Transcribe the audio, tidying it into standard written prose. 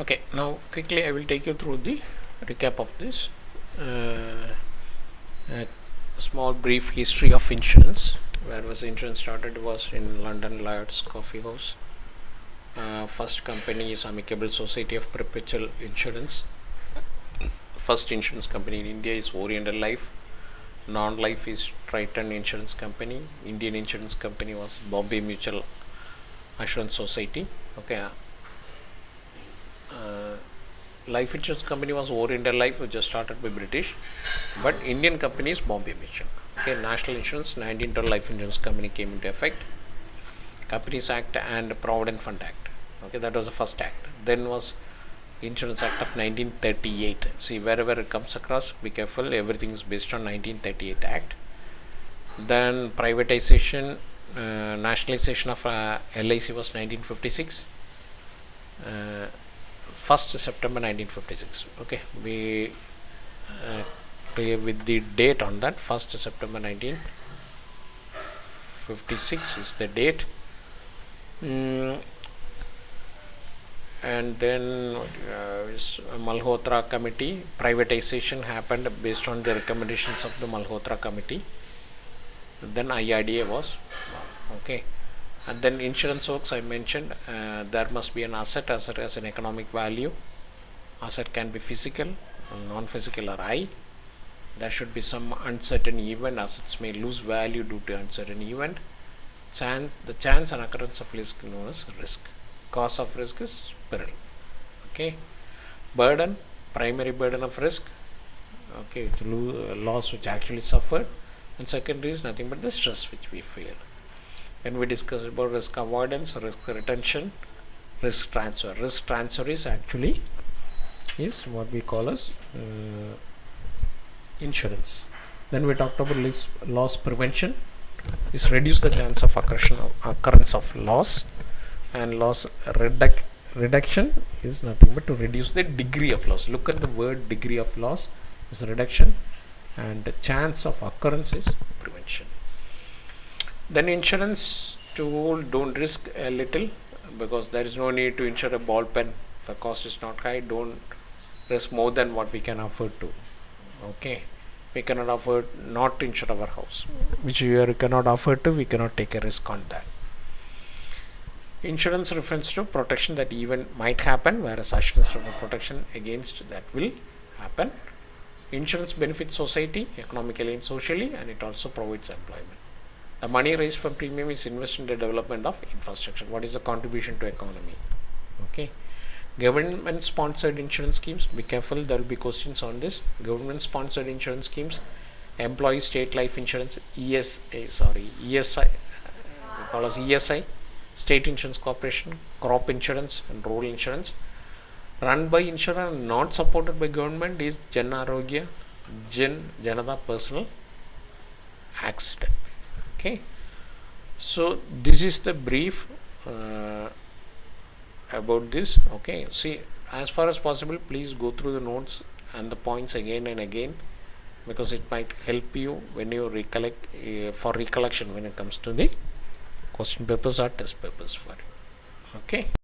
Okay, now quickly I will take you through the recap of this a small brief history of insurance. Where was insurance started was in London Lloyd's Coffee House. First company is Amicable Society of Perpetual Insurance. First insurance company in India is Oriental Life. Non-life is Triton Insurance Company. Indian insurance company was Bombay Mutual Assurance Society. Okay. Life insurance company was Oriental Life, which was started by British, but Indian company is Bombay Mutual. Okay, National Insurance 1912 Life Insurance Company came into effect. Companies Act and Provident Fund Act. Okay, that was the first act. Then was Insurance Act of 1938. See, wherever it comes across, be careful. Everything is based on 1938 Act. Then privatization, nationalization of LIC was 1956. 1st September 1956. Okay, we clear with the date on that. 1st September 1956 is the date. And then Malhotra Committee privatization happened based on the recommendations of the Malhotra Committee. Then IRDA was okay. And then insurance works, I mentioned there must be an asset as an economic value. Asset can be physical, non-physical, or I. There should be some uncertain event. Assets may lose value due to uncertain event. The chance and occurrence of risk known as risk. Cause of risk is peril. Okay. Burden, primary burden of risk. Okay, it's loss which actually suffered, and secondary is nothing but the stress which we feel. When we discuss about risk avoidance, risk retention, risk transfer. Risk transfer is actually what we call as insurance. Then we talked about loss prevention. Is reduce the chance of occurrence of loss, and loss reduction is nothing but to reduce the degree of loss. Look at the word degree of loss is reduction, and the chance of occurrence is prevention. Then insurance tool, don't risk a little, because there is no need to insure a ball pen. The cost is not high. Don't risk more than what we can afford to. Okay, we cannot afford not to insure our house, which we cannot afford to. We cannot take a risk on that. Insurance refers to protection that even might happen, whereas assurance refers to protection against that will happen. Insurance benefits society economically and socially, and it also provides employment. The money raised from premium is invested in the development of infrastructure. What is the contribution to economy? Okay. Government sponsored insurance schemes. Be careful, there will be questions on this. Government sponsored insurance schemes. Employee state life insurance, ESI, we call as ESI, State Insurance Corporation, crop insurance and rural insurance. Run by insurer and not supported by government is Jan Arogya, Janata Personal Accident. Okay, so this is the brief about this. Okay, see, as far as possible, please go through the notes and the points again and again, because it might help you when you recollect for recollection when it comes to the question papers or test papers for you. Okay.